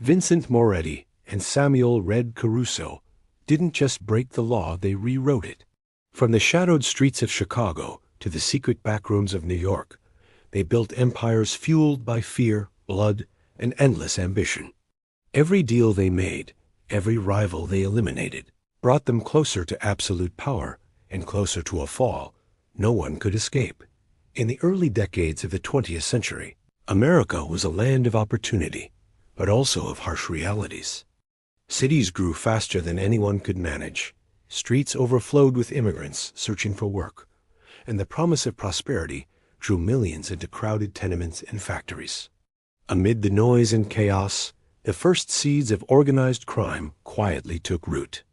Vincent Moretti and Samuel Red Caruso didn't just break the law, they rewrote it. From the shadowed streets of Chicago to the secret backrooms of New York, they built empires fueled by fear, blood, and endless ambition. Every deal they made, every rival they eliminated, brought them closer to absolute power and closer to a fall no one could escape. In the early decades of the 20th century, America was a land of opportunity, but also of harsh realities. Cities grew faster than anyone could manage. Streets overflowed with immigrants searching for work, and the promise of prosperity drew millions into crowded tenements and factories. Amid the noise and chaos, the first seeds of organized crime quietly took root.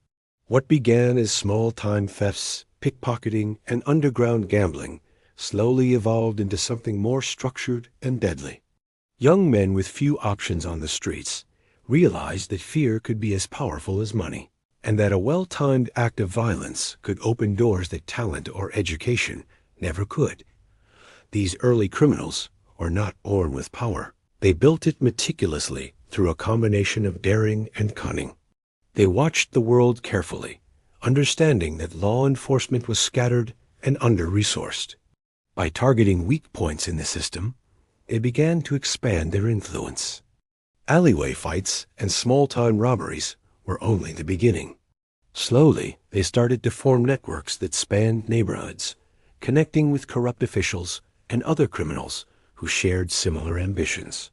What began as small-time thefts, pickpocketing, and underground gambling slowly evolved into something more structured and deadly. Young men with few options on the streets realized that fear could be as powerful as money, and that a well-timed act of violence could open doors that talent or education never could. These early criminals were not born with power. They built it meticulously through a combination of daring and cunning. They watched the world carefully, understanding that law enforcement was scattered and under-resourced. By targeting weak points in the system, they began to expand their influence. Alleyway fights and small-time robberies were only the beginning. Slowly, they started to form networks that spanned neighborhoods, connecting with corrupt officials and other criminals who shared similar ambitions.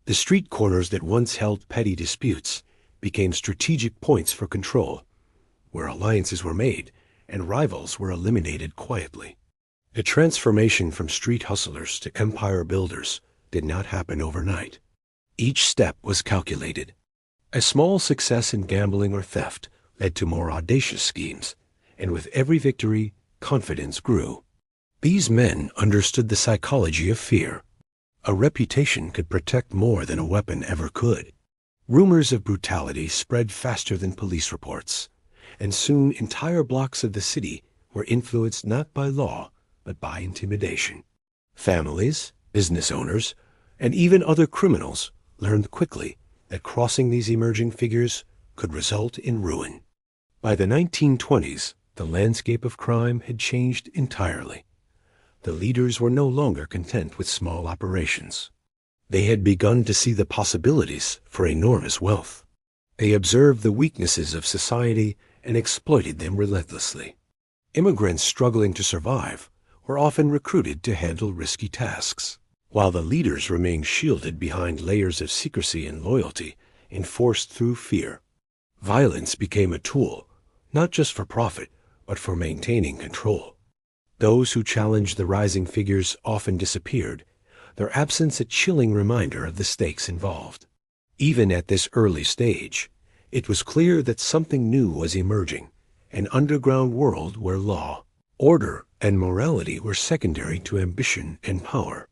The street corners that once held petty disputes became strategic points for control, where alliances were made and rivals were eliminated quietly. The transformation from street hustlers to empire builders did not happen overnight. Each step was calculated. A small success in gambling or theft led to more audacious schemes, and with every victory, confidence grew. These men understood the psychology of fear. A reputation could protect more than a weapon ever could. Rumors of brutality spread faster than police reports, and soon entire blocks of the city were influenced not by law, but by intimidation. Families, business owners, and even other criminals learned quickly that crossing these emerging figures could result in ruin. By the 1920s, the landscape of crime had changed entirely. The leaders were no longer content with small operations. They had begun to see the possibilities for enormous wealth. They observed the weaknesses of society and exploited them relentlessly. Immigrants struggling to survive were often recruited to handle risky tasks, while the leaders remained shielded behind layers of secrecy and loyalty enforced through fear. Violence became a tool, not just for profit, but for maintaining control. Those who challenged the rising figures often disappeared, their absence a chilling reminder of the stakes involved. Even at this early stage, it was clear that something new was emerging, an underground world where law, order, and morality were secondary to ambition and power.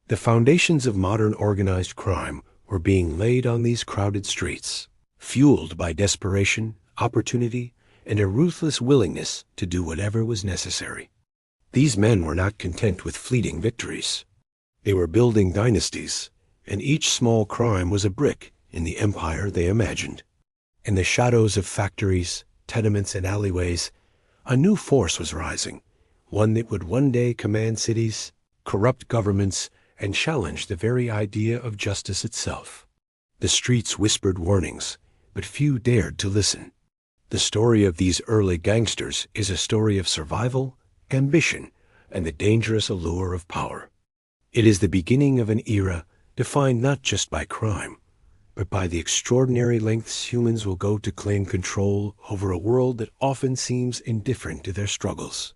The foundations of modern organized crime were being laid on these crowded streets, fueled by desperation, opportunity, and a ruthless willingness to do whatever was necessary. These men were not content with fleeting victories. They were building dynasties, and each small crime was a brick in the empire they imagined. In the shadows of factories, tenements, and alleyways, a new force was rising, one that would one day command cities, corrupt governments, and challenge the very idea of justice itself. The streets whispered warnings, but few dared to listen. The story of these early gangsters is a story of survival, ambition, and the dangerous allure of power. It is the beginning of an era defined not just by crime, but by the extraordinary lengths humans will go to claim control over a world that often seems indifferent to their struggles.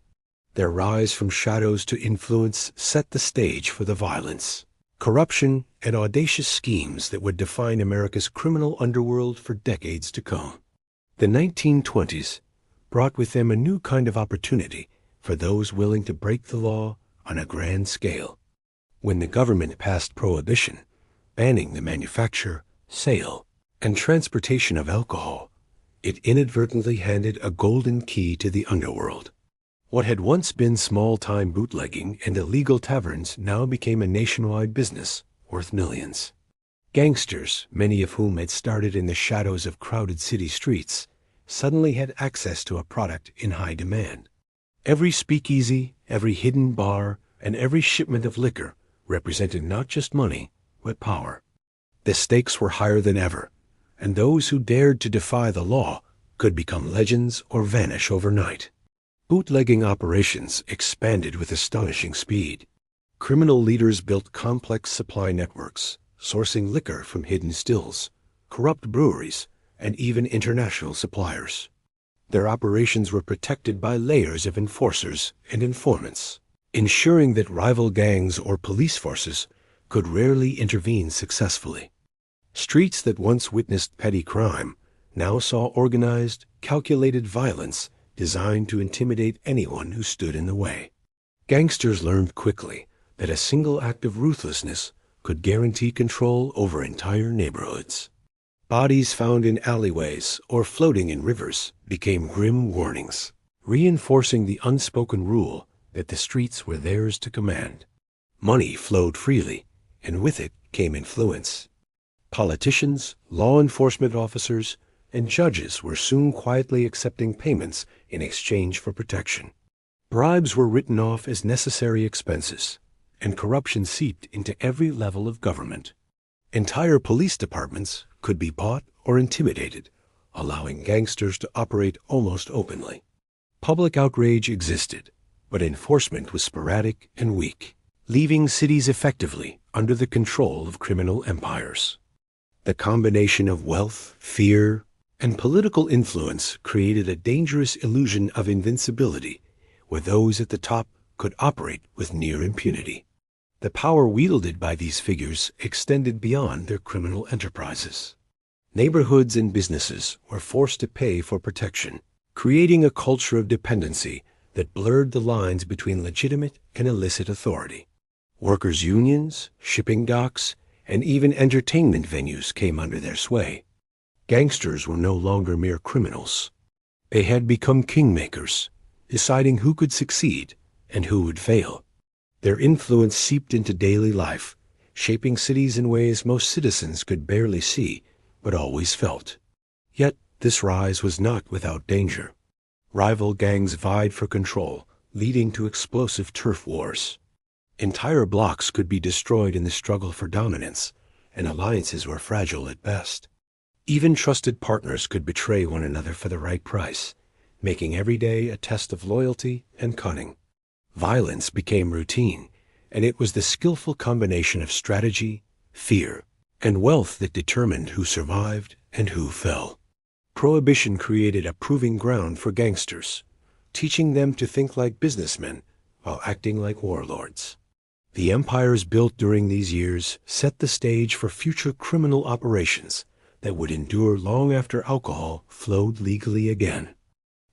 Their rise from shadows to influence set the stage for the violence, corruption, and audacious schemes that would define America's criminal underworld for decades to come. The 1920s brought with them a new kind of opportunity for those willing to break the law on a grand scale. When the government passed Prohibition, banning the manufacture, sale, and transportation of alcohol, it inadvertently handed a golden key to the underworld. What had once been small-time bootlegging and illegal taverns now became a nationwide business worth millions. Gangsters, many of whom had started in the shadows of crowded city streets, suddenly had access to a product in high demand. Every speakeasy, every hidden bar, and every shipment of liquor represented not just money, but power. The stakes were higher than ever, and those who dared to defy the law could become legends or vanish overnight. Bootlegging operations expanded with astonishing speed. Criminal leaders built complex supply networks, sourcing liquor from hidden stills, corrupt breweries, and even international suppliers. Their operations were protected by layers of enforcers and informants, ensuring that rival gangs or police forces could rarely intervene successfully. Streets that once witnessed petty crime now saw organized, calculated violence designed to intimidate anyone who stood in the way. Gangsters learned quickly that a single act of ruthlessness could guarantee control over entire neighborhoods. Bodies found in alleyways or floating in rivers became grim warnings, reinforcing the unspoken rule that the streets were theirs to command. Money flowed freely, and with it came influence. Politicians, law enforcement officers, and judges were soon quietly accepting payments in exchange for protection. Bribes were written off as necessary expenses, and corruption seeped into every level of government. Entire police departments could be bought or intimidated, allowing gangsters to operate almost openly. Public outrage existed, but enforcement was sporadic and weak, leaving cities effectively under the control of criminal empires. The combination of wealth, fear, and political influence created a dangerous illusion of invincibility, where those at the top could operate with near impunity. The power wielded by these figures extended beyond their criminal enterprises. Neighborhoods and businesses were forced to pay for protection, creating a culture of dependency that blurred the lines between legitimate and illicit authority. Workers' unions, shipping docks, and even entertainment venues came under their sway. Gangsters were no longer mere criminals. They had become kingmakers, deciding who could succeed and who would fail. Their influence seeped into daily life, shaping cities in ways most citizens could barely see, but always felt. Yet this rise was not without danger. Rival gangs vied for control, leading to explosive turf wars. Entire blocks could be destroyed in the struggle for dominance, and alliances were fragile at best. Even trusted partners could betray one another for the right price, making every day a test of loyalty and cunning. Violence became routine, and it was the skillful combination of strategy, fear, and wealth that determined who survived and who fell. Prohibition created a proving ground for gangsters, teaching them to think like businessmen while acting like warlords. The empires built during these years set the stage for future criminal operations that would endure long after alcohol flowed legally again.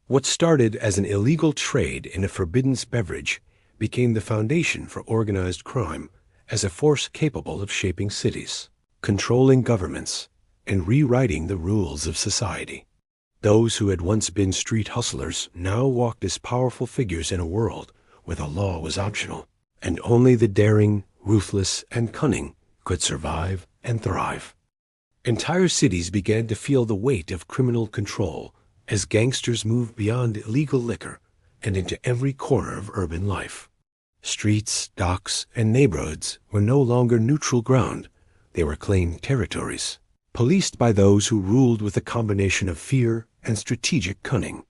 What started as an illegal trade in a forbidden beverage became the foundation for organized crime as a force capable of shaping cities, controlling governments, and rewriting the rules of society. Those who had once been street hustlers now walked as powerful figures in a world where the law was optional, and only the daring, ruthless, and cunning could survive and thrive. Entire cities began to feel the weight of criminal control as gangsters moved beyond illegal liquor and into every corner of urban life. Streets, docks, and neighborhoods were no longer neutral ground. They were claimed territories, policed by those who ruled with a combination of fear and strategic cunning.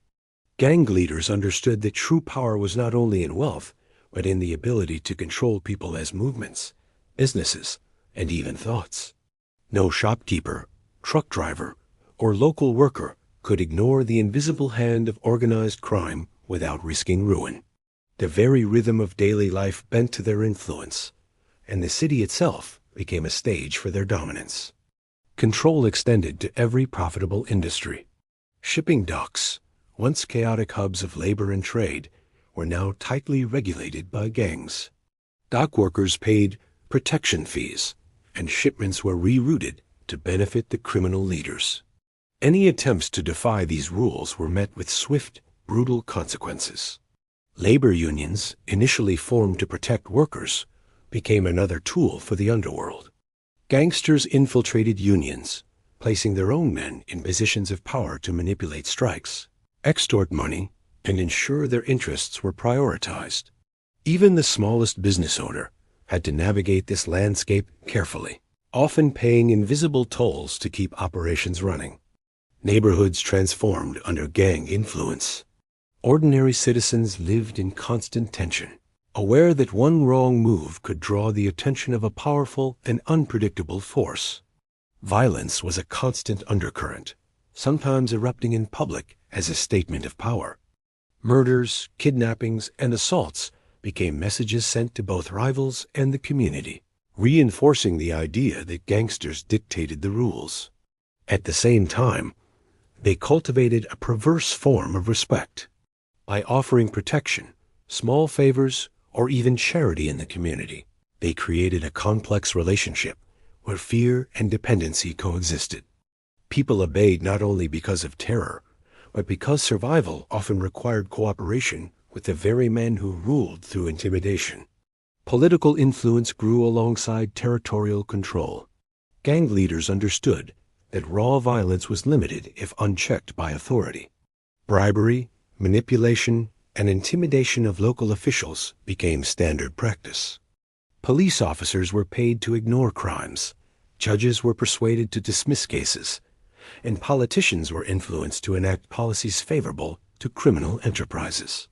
Gang leaders understood that true power was not only in wealth, but in the ability to control people as movements, businesses, and even thoughts. No shopkeeper, truck driver, or local worker could ignore the invisible hand of organized crime without risking ruin. The very rhythm of daily life bent to their influence, and the city itself became a stage for their dominance. Control extended to every profitable industry. Shipping docks, once chaotic hubs of labor and trade, were now tightly regulated by gangs. Dock workers paid protection fees, and shipments were rerouted to benefit the criminal leaders. Any attempts to defy these rules were met with swift, brutal consequences. Labor unions, initially formed to protect workers, became another tool for the underworld. Gangsters infiltrated unions, placing their own men in positions of power to manipulate strikes, extort money, and ensure their interests were prioritized. Even the smallest business owner had to navigate this landscape carefully, often paying invisible tolls to keep operations running. Neighborhoods transformed under gang influence. Ordinary citizens lived in constant tension, aware that one wrong move could draw the attention of a powerful and unpredictable force. Violence was a constant undercurrent, sometimes erupting in public as a statement of power. Murders, kidnappings, and assaults became messages sent to both rivals and the community, reinforcing the idea that gangsters dictated the rules. At the same time, they cultivated a perverse form of respect. By offering protection, small favors, or even charity in the community, they created a complex relationship where fear and dependency coexisted. People obeyed not only because of terror, but because survival often required cooperation with the very men who ruled through intimidation. Political influence grew alongside territorial control. Gang leaders understood that raw violence was limited if unchecked by authority. Bribery, manipulation, and intimidation of local officials became standard practice. Police officers were paid to ignore crimes, judges were persuaded to dismiss cases, and politicians were influenced to enact policies favorable to criminal enterprises.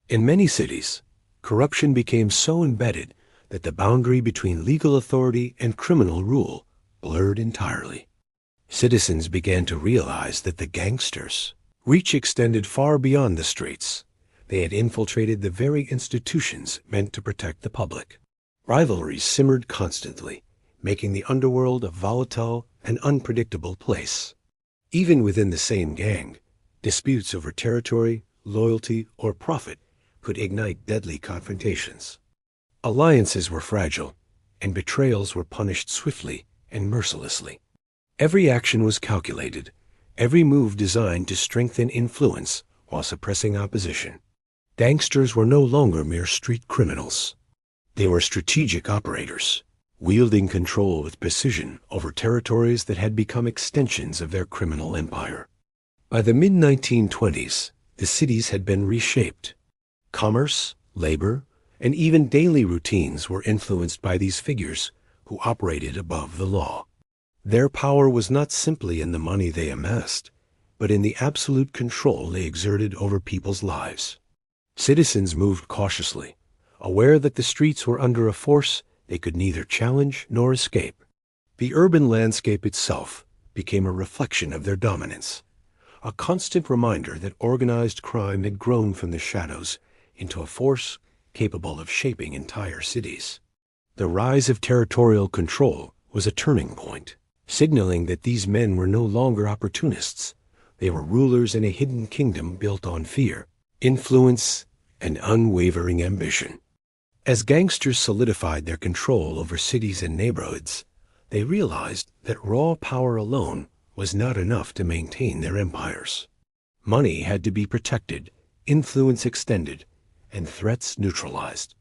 In many cities, corruption became so embedded that the boundary between legal authority and criminal rule blurred entirely. Citizens began to realize that the gangsters' reach extended far beyond the streets. They had infiltrated the very institutions meant to protect the public. Rivalries simmered constantly, making the underworld a volatile and unpredictable place. Even within the same gang, disputes over territory, loyalty, or profit could ignite deadly confrontations. Alliances were fragile, and betrayals were punished swiftly and mercilessly. Every action was calculated, every move designed to strengthen influence while suppressing opposition. Gangsters were no longer mere street criminals. They were strategic operators, wielding control with precision over territories that had become extensions of their criminal empire. By the mid-1920s, the cities had been reshaped. Commerce, labor, and even daily routines were influenced by these figures who operated above the law. Their power was not simply in the money they amassed, but in the absolute control they exerted over people's lives. Citizens moved cautiously, aware that the streets were under a force they could neither challenge nor escape. The urban landscape itself became a reflection of their dominance, a constant reminder that organized crime had grown from the shadows into a force capable of shaping entire cities. The rise of territorial control was a turning point, signaling that these men were no longer opportunists. They were rulers in a hidden kingdom built on fear, influence, and unwavering ambition. As gangsters solidified their control over cities and neighborhoods, they realized that raw power alone was not enough to maintain their empires. Money had to be protected, influence extended, and threats neutralized.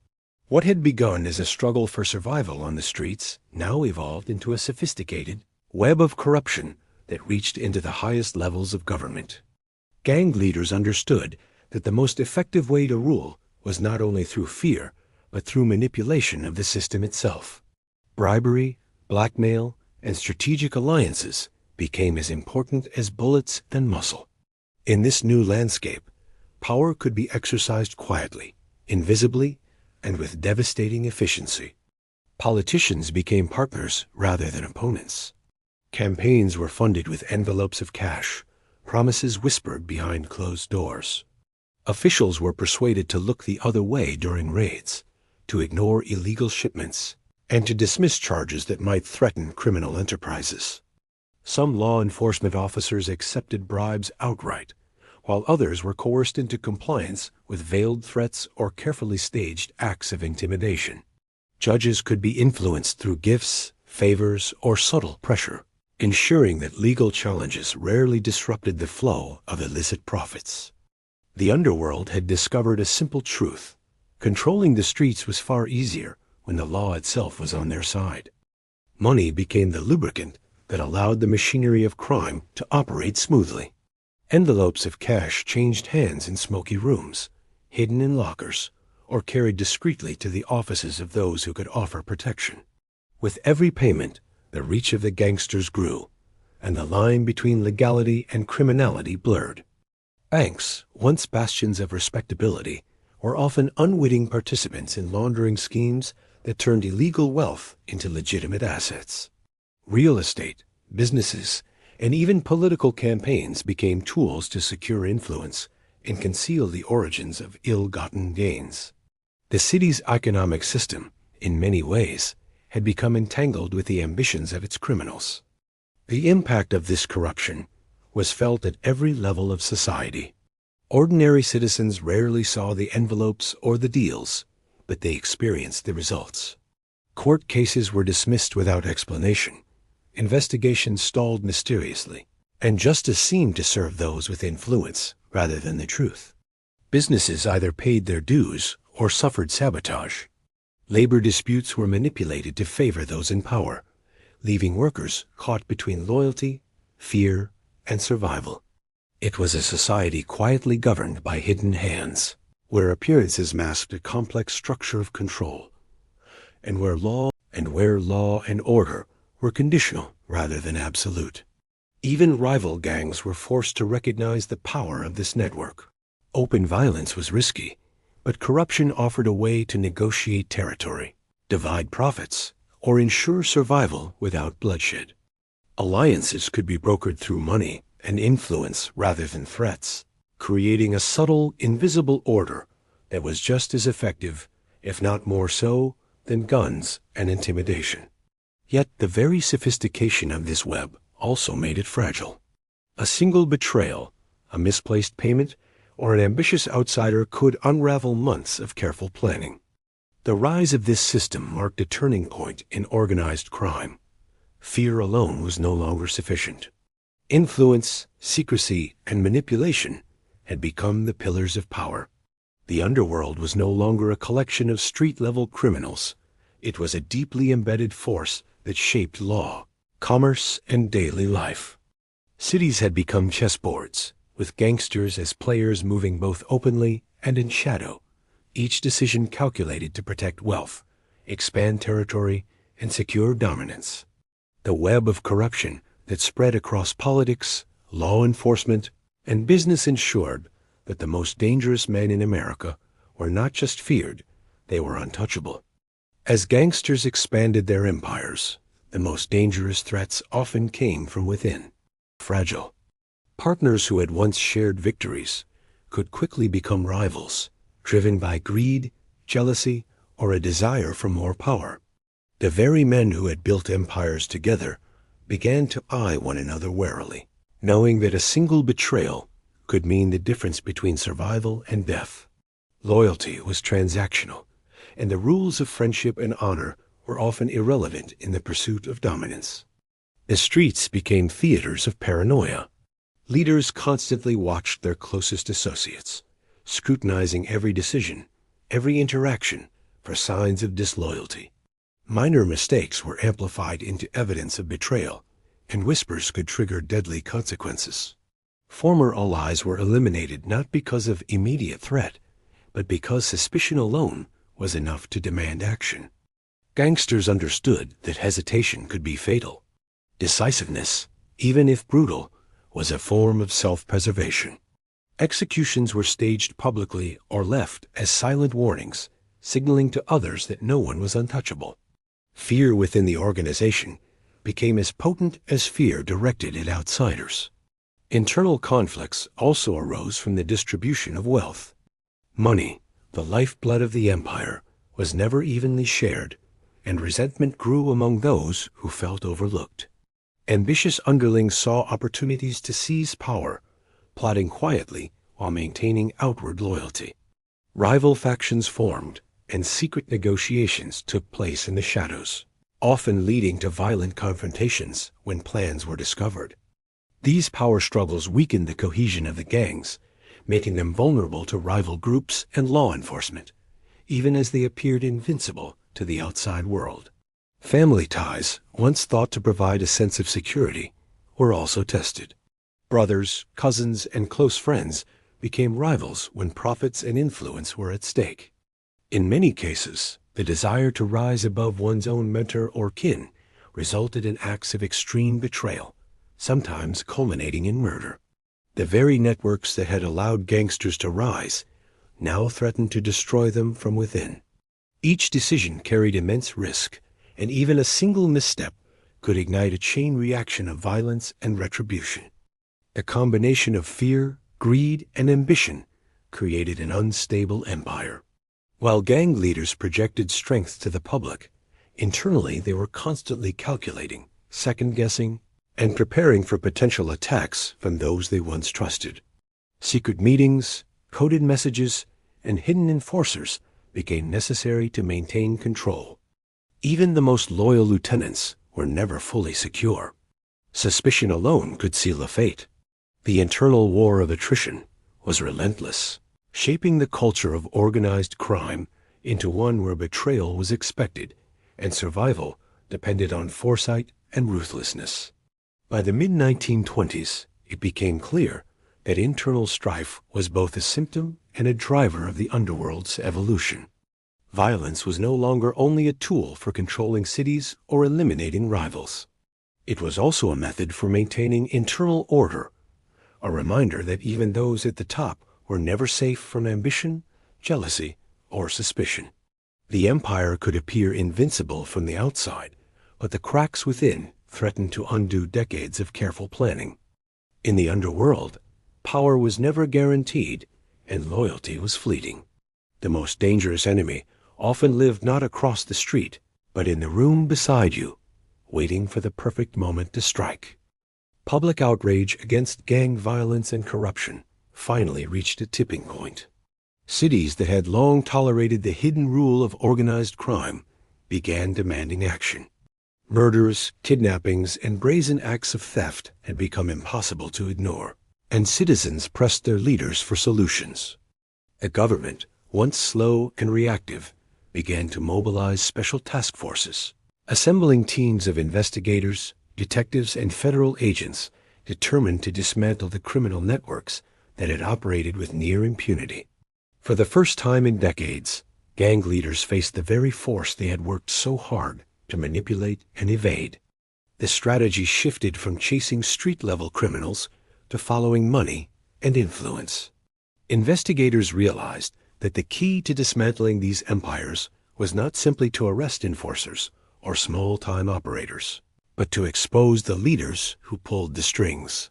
What had begun as a struggle for survival on the streets now evolved into a sophisticated web of corruption that reached into the highest levels of government. Gang leaders understood that the most effective way to rule was not only through fear, but through manipulation of the system itself. Bribery, blackmail, and strategic alliances became as important as bullets and muscle. In this new landscape, power could be exercised quietly, invisibly, and with devastating efficiency. Politicians became partners rather than opponents. Campaigns were funded with envelopes of cash, promises whispered behind closed doors. Officials were persuaded to look the other way during raids, to ignore illegal shipments, and to dismiss charges that might threaten criminal enterprises. Some law enforcement officers accepted bribes outright, while others were coerced into compliance with veiled threats or carefully staged acts of intimidation. Judges could be influenced through gifts, favors, or subtle pressure, ensuring that legal challenges rarely disrupted the flow of illicit profits. The underworld had discovered a simple truth: controlling the streets was far easier when the law itself was on their side. Money became the lubricant that allowed the machinery of crime to operate smoothly. Envelopes of cash changed hands in smoky rooms, hidden in lockers, or carried discreetly to the offices of those who could offer protection. With every payment, the reach of the gangsters grew, and the line between legality and criminality blurred. Banks, once bastions of respectability, were often unwitting participants in laundering schemes that turned illegal wealth into legitimate assets. Real estate, businesses, and even political campaigns became tools to secure influence and conceal the origins of ill-gotten gains. The city's economic system, in many ways, had become entangled with the ambitions of its criminals. The impact of this corruption was felt at every level of society. Ordinary citizens rarely saw the envelopes or the deals, but they experienced the results. Court cases were dismissed without explanation, investigations stalled mysteriously, and justice seemed to serve those with influence rather than the truth. Businesses either paid their dues or suffered sabotage. Labor disputes were manipulated to favor those in power, leaving workers caught between loyalty, fear, and survival. It was a society quietly governed by hidden hands, where appearances masked a complex structure of control, and where law and order were conditional rather than absolute. Even rival gangs were forced to recognize the power of this network. Open violence was risky, but corruption offered a way to negotiate territory, divide profits, or ensure survival without bloodshed. Alliances could be brokered through money and influence rather than threats, creating a subtle, invisible order that was just as effective, if not more so, than guns and intimidation. Yet the very sophistication of this web also made it fragile. A single betrayal, a misplaced payment, or an ambitious outsider could unravel months of careful planning. The rise of this system marked a turning point in organized crime. Fear alone was no longer sufficient. Influence, secrecy, and manipulation had become the pillars of power. The underworld was no longer a collection of street-level criminals. It was a deeply embedded force that shaped law, commerce, and daily life. Cities had become chessboards, with gangsters as players moving both openly and in shadow, each decision calculated to protect wealth, expand territory, and secure dominance. The web of corruption that spread across politics, law enforcement, and business ensured that the most dangerous men in America were not just feared, they were untouchable. As gangsters expanded their empires, the most dangerous threats often came from within. Fragile. Partners who had once shared victories could quickly become rivals, driven by greed, jealousy, or a desire for more power. The very men who had built empires together began to eye one another warily, knowing that a single betrayal could mean the difference between survival and death. Loyalty was transactional, and the rules of friendship and honor were often irrelevant in the pursuit of dominance. The streets became theaters of paranoia. Leaders constantly watched their closest associates, scrutinizing every decision, every interaction for signs of disloyalty. Minor mistakes were amplified into evidence of betrayal, and whispers could trigger deadly consequences. Former allies were eliminated not because of immediate threat, but because suspicion alone was enough to demand action. Gangsters understood that hesitation could be fatal. Decisiveness, even if brutal, was a form of self-preservation. Executions were staged publicly or left as silent warnings, signaling to others that no one was untouchable. Fear within the organization became as potent as fear directed at outsiders. Internal conflicts also arose from the distribution of wealth. Money, the lifeblood of the empire, was never evenly shared, and resentment grew among those who felt overlooked. Ambitious underlings saw opportunities to seize power, plotting quietly while maintaining outward loyalty. Rival factions formed, and secret negotiations took place in the shadows, often leading to violent confrontations when plans were discovered. These power struggles weakened the cohesion of the gangs, making them vulnerable to rival groups and law enforcement, even as they appeared invincible to the outside world. Family ties, once thought to provide a sense of security, were also tested. Brothers, cousins, and close friends became rivals when profits and influence were at stake. In many cases, the desire to rise above one's own mentor or kin resulted in acts of extreme betrayal, sometimes culminating in murder. The very networks that had allowed gangsters to rise now threatened to destroy them from within. Each decision carried immense risk, and even a single misstep could ignite a chain reaction of violence and retribution. The combination of fear, greed, and ambition created an unstable empire. While gang leaders projected strength to the public, internally they were constantly calculating, second-guessing, and preparing for potential attacks from those they once trusted. Secret meetings, coded messages, and hidden enforcers became necessary to maintain control. Even the most loyal lieutenants were never fully secure. Suspicion alone could seal a fate. The internal war of attrition was relentless, shaping the culture of organized crime into one where betrayal was expected and survival depended on foresight and ruthlessness. By the mid-1920s, it became clear that internal strife was both a symptom and a driver of the underworld's evolution. Violence was no longer only a tool for controlling cities or eliminating rivals. It was also a method for maintaining internal order, a reminder that even those at the top were never safe from ambition, jealousy, or suspicion. The empire could appear invincible from the outside, but the cracks within threatened to undo decades of careful planning. In the underworld, power was never guaranteed, and loyalty was fleeting. The most dangerous enemy often lived not across the street, but in the room beside you, waiting for the perfect moment to strike. Public outrage against gang violence and corruption finally reached a tipping point. Cities that had long tolerated the hidden rule of organized crime began demanding action. Murders, kidnappings, and brazen acts of theft had become impossible to ignore, and citizens pressed their leaders for solutions. The government, once slow and reactive, began to mobilize special task forces, assembling teams of investigators, detectives, and federal agents determined to dismantle the criminal networks that had operated with near impunity. For the first time in decades, gang leaders faced the very force they had worked so hard to manipulate and evade. The strategy shifted from chasing street-level criminals to following money and influence. Investigators realized that the key to dismantling these empires was not simply to arrest enforcers or small-time operators, but to expose the leaders who pulled the strings.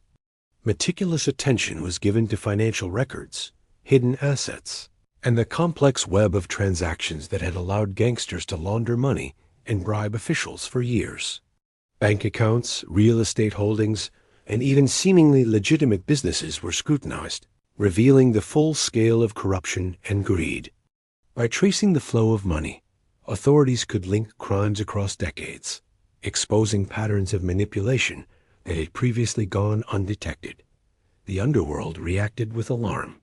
Meticulous attention was given to financial records, hidden assets, and the complex web of transactions that had allowed gangsters to launder money and bribe officials for years. Bank accounts, real estate holdings, and even seemingly legitimate businesses were scrutinized, revealing the full scale of corruption and greed. By tracing the flow of money, authorities could link crimes across decades, exposing patterns of manipulation that had previously gone undetected. The underworld reacted with alarm.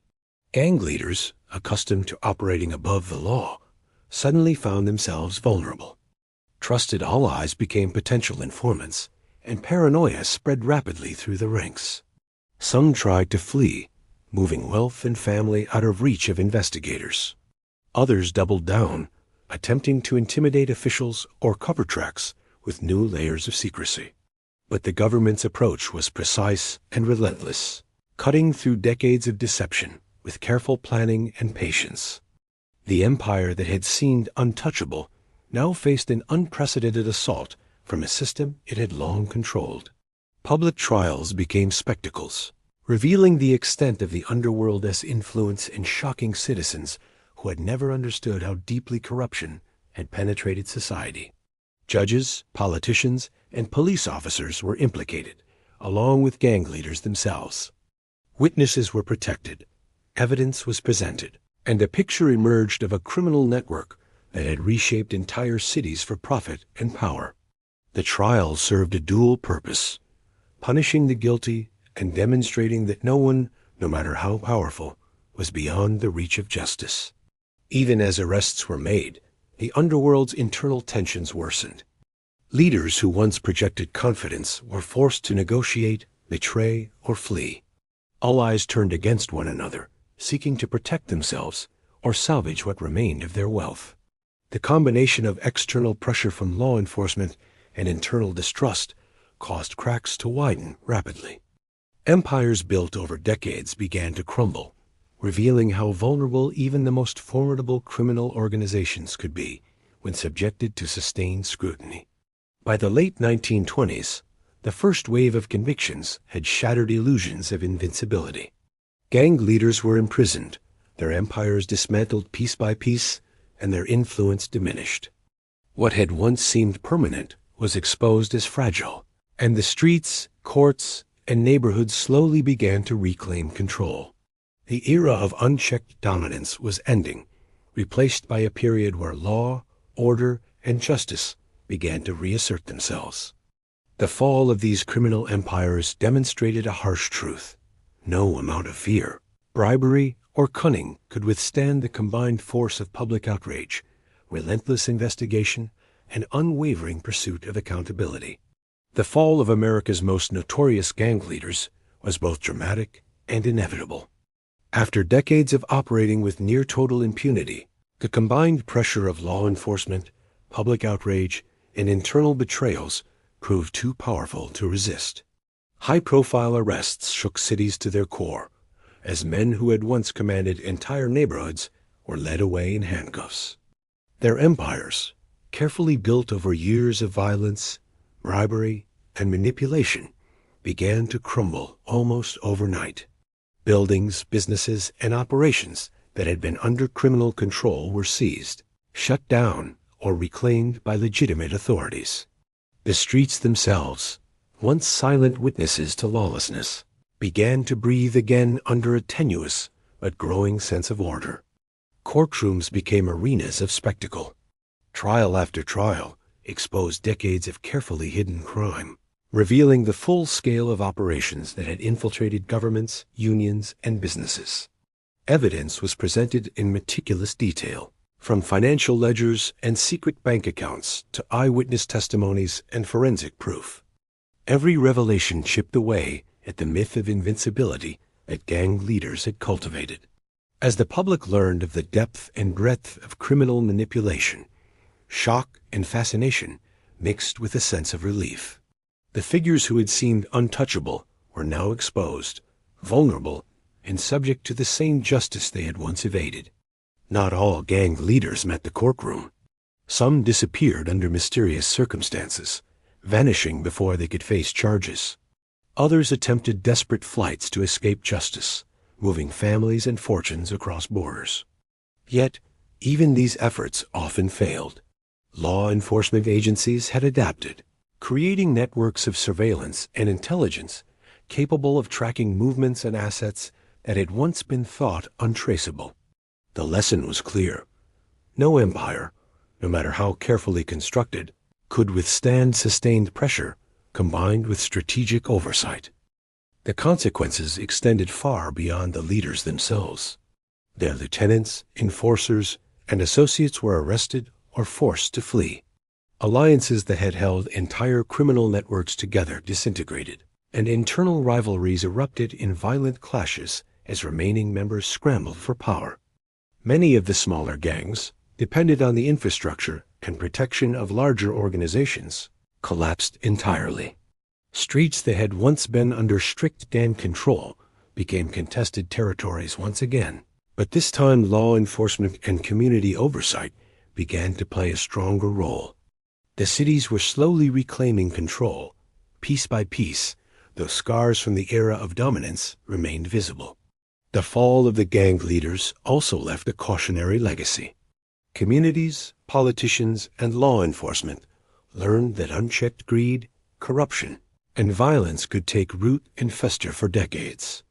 Gang leaders, accustomed to operating above the law, suddenly found themselves vulnerable. Trusted allies became potential informants, and paranoia spread rapidly through the ranks. Some tried to flee, moving wealth and family out of reach of investigators. Others doubled down, attempting to intimidate officials or cover tracks with new layers of secrecy. But the government's approach was precise and relentless, cutting through decades of deception with careful planning and patience. The empire that had seemed untouchable now faced an unprecedented assault from a system it had long controlled. Public trials became spectacles, revealing the extent of the underworld's influence and shocking citizens who had never understood how deeply corruption had penetrated society. Judges, politicians, and police officers were implicated, along with gang leaders themselves. Witnesses were protected, evidence was presented, and a picture emerged of a criminal network that had reshaped entire cities for profit and power. The trial served a dual purpose, punishing the guilty and demonstrating that no one, no matter how powerful, was beyond the reach of justice. Even as arrests were made, the underworld's internal tensions worsened. Leaders who once projected confidence were forced to negotiate, betray, or flee. Allies turned against one another, seeking to protect themselves or salvage what remained of their wealth. The combination of external pressure from law enforcement and internal distrust caused cracks to widen rapidly. Empires built over decades began to crumble, revealing how vulnerable even the most formidable criminal organizations could be when subjected to sustained scrutiny. By the late 1920s, the first wave of convictions had shattered illusions of invincibility. Gang leaders were imprisoned, their empires dismantled piece by piece, and their influence diminished. What had once seemed permanent was exposed as fragile, and the streets, courts, and neighborhoods slowly began to reclaim control. The era of unchecked dominance was ending, replaced by a period where law, order, and justice began to reassert themselves. The fall of these criminal empires demonstrated a harsh truth. No amount of fear, bribery, or cunning could withstand the combined force of public outrage, relentless investigation, and unwavering pursuit of accountability. The fall of America's most notorious gang leaders was both dramatic and inevitable. After decades of operating with near-total impunity, the combined pressure of law enforcement, public outrage, and internal betrayals proved too powerful to resist. High-profile arrests shook cities to their core, as men who had once commanded entire neighborhoods were led away in handcuffs. Their empires, carefully built over years of violence, bribery, and manipulation, began to crumble almost overnight. Buildings, businesses, and operations that had been under criminal control were seized, shut down, or reclaimed by legitimate authorities. The streets themselves, once silent witnesses to lawlessness, began to breathe again under a tenuous but growing sense of order. Courtrooms became arenas of spectacle. Trial after trial exposed decades of carefully hidden crime, revealing the full scale of operations that had infiltrated governments, unions, and businesses. Evidence was presented in meticulous detail, from financial ledgers and secret bank accounts to eyewitness testimonies and forensic proof. Every revelation chipped away at the myth of invincibility that gang leaders had cultivated. As the public learned of the depth and breadth of criminal manipulation, shock and fascination mixed with a sense of relief. The figures who had seemed untouchable were now exposed, vulnerable, and subject to the same justice they had once evaded. Not all gang leaders met the courtroom. Some disappeared under mysterious circumstances, vanishing before they could face charges. Others attempted desperate flights to escape justice, moving families and fortunes across borders. Yet, even these efforts often failed. Law enforcement agencies had adapted, creating networks of surveillance and intelligence capable of tracking movements and assets that had once been thought untraceable. The lesson was clear. No empire, no matter how carefully constructed, could withstand sustained pressure combined with strategic oversight. The consequences extended far beyond the leaders themselves. Their lieutenants, enforcers, and associates were arrested or forced to flee. Alliances that had held entire criminal networks together disintegrated, and internal rivalries erupted in violent clashes as remaining members scrambled for power. Many of the smaller gangs, dependent on the infrastructure and protection of larger organizations, collapsed entirely. Streets that had once been under strict gang control became contested territories once again, but this time law enforcement and community oversight began to play a stronger role. The cities were slowly reclaiming control, piece by piece, though scars from the era of dominance remained visible. The fall of the gang leaders also left a cautionary legacy. Communities, politicians, and law enforcement learned that unchecked greed, corruption, and violence could take root and fester for decades.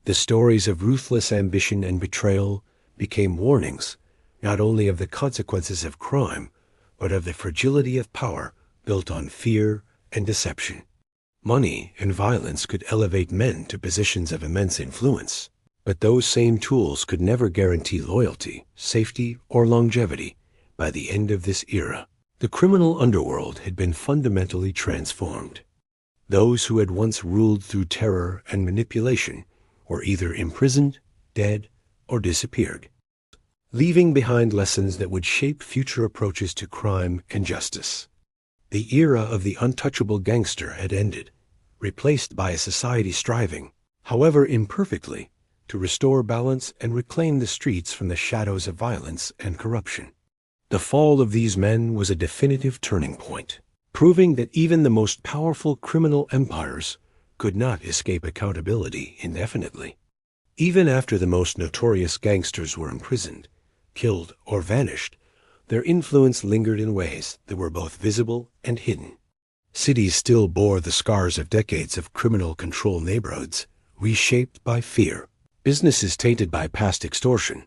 The stories of ruthless ambition and betrayal became warnings not only of the consequences of crime, but of the fragility of power built on fear and deception. Money and violence could elevate men to positions of immense influence, but those same tools could never guarantee loyalty, safety, or longevity by the end of this era. The criminal underworld had been fundamentally transformed. Those who had once ruled through terror and manipulation were either imprisoned, dead, or disappeared, leaving behind lessons that would shape future approaches to crime and justice. The era of the untouchable gangster had ended, replaced by a society striving, however imperfectly, to restore balance and reclaim the streets from the shadows of violence and corruption. The fall of these men was a definitive turning point, proving that even the most powerful criminal empires could not escape accountability indefinitely. Even after the most notorious gangsters were imprisoned, killed, or vanished, their influence lingered in ways that were both visible and hidden. Cities still bore the scars of decades of criminal control neighborhoods, reshaped by fear, businesses tainted by past extortion,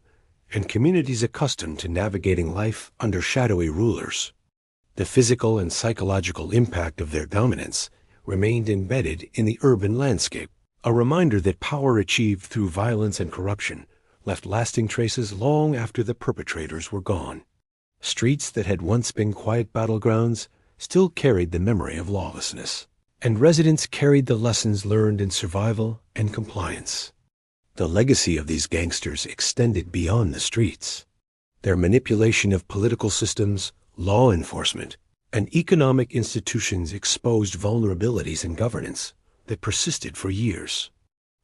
and communities accustomed to navigating life under shadowy rulers. The physical and psychological impact of their dominance remained embedded in the urban landscape, a reminder that power achieved through violence and corruption left lasting traces long after the perpetrators were gone. Streets that had once been quiet battlegrounds still carried the memory of lawlessness, and residents carried the lessons learned in survival and compliance. The legacy of these gangsters extended beyond the streets. Their manipulation of political systems, law enforcement, and economic institutions exposed vulnerabilities in governance that persisted for years.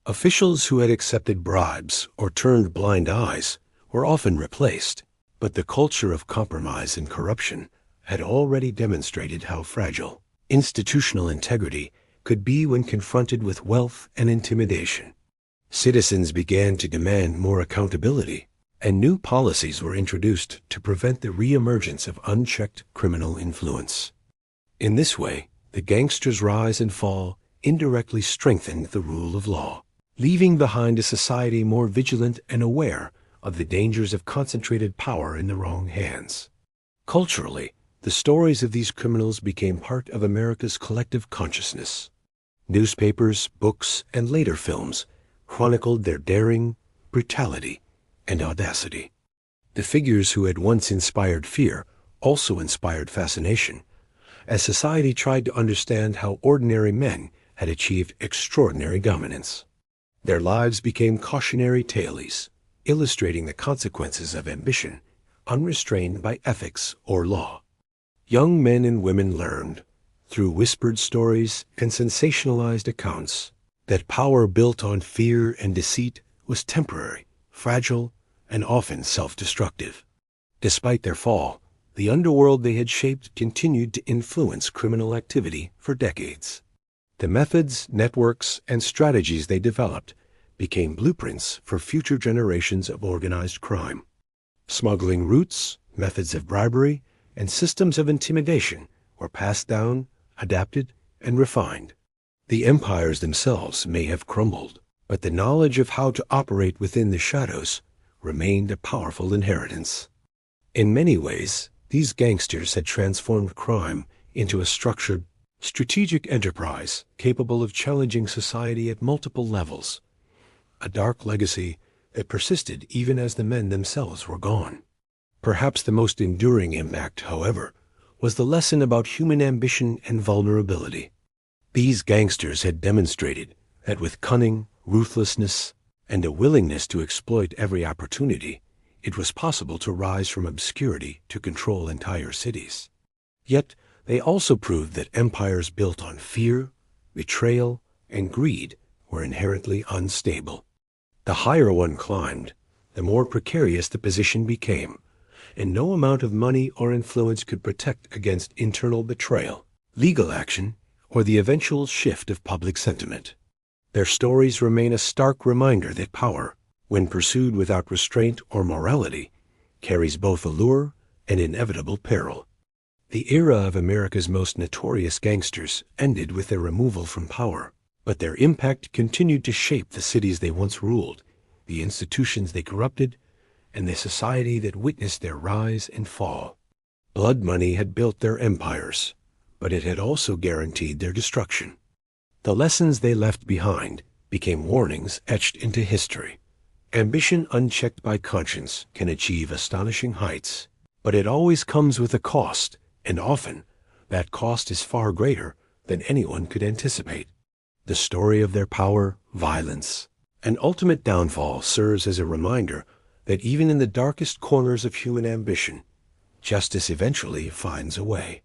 Officials who had accepted bribes or turned blind eyes were often replaced, but the culture of compromise and corruption had already demonstrated how fragile institutional integrity could be when confronted with wealth and intimidation. Citizens began to demand more accountability, and new policies were introduced to prevent the reemergence of unchecked criminal influence. In this way, the gangsters' rise and fall indirectly strengthened the rule of law, leaving behind a society more vigilant and aware of the dangers of concentrated power in the wrong hands. Culturally, the stories of these criminals became part of America's collective consciousness. Newspapers, books, and later films chronicled their daring, brutality, and audacity. The figures who had once inspired fear also inspired fascination, as society tried to understand how ordinary men had achieved extraordinary dominance. Their lives became cautionary tales, illustrating the consequences of ambition, unrestrained by ethics or law. Young men and women learned, through whispered stories and sensationalized accounts, that power built on fear and deceit was temporary, fragile, and often self-destructive. Despite their fall, the underworld they had shaped continued to influence criminal activity for decades. The methods, networks, and strategies they developed became blueprints for future generations of organized crime. Smuggling routes, methods of bribery, and systems of intimidation were passed down, adapted, and refined. The empires themselves may have crumbled, but the knowledge of how to operate within the shadows remained a powerful inheritance. In many ways, these gangsters had transformed crime into a structured, strategic enterprise capable of challenging society at multiple levels, a dark legacy that persisted even as the men themselves were gone. Perhaps the most enduring impact, however, was the lesson about human ambition and vulnerability. These gangsters had demonstrated that with cunning, ruthlessness, and a willingness to exploit every opportunity, it was possible to rise from obscurity to control entire cities. Yet, they also proved that empires built on fear, betrayal, and greed were inherently unstable. The higher one climbed, the more precarious the position became, and no amount of money or influence could protect against internal betrayal, legal action, or the eventual shift of public sentiment. Their stories remain a stark reminder that power, when pursued without restraint or morality, carries both allure and inevitable peril. The era of America's most notorious gangsters ended with their removal from power, but their impact continued to shape the cities they once ruled, the institutions they corrupted, and the society that witnessed their rise and fall. Blood money had built their empires, but it had also guaranteed their destruction. The lessons they left behind became warnings etched into history. Ambition unchecked by conscience can achieve astonishing heights, but it always comes with a cost And often, that cost is far greater than anyone could anticipate. The story of their power, violence, and ultimate downfall serves as a reminder that even in the darkest corners of human ambition, justice eventually finds a way.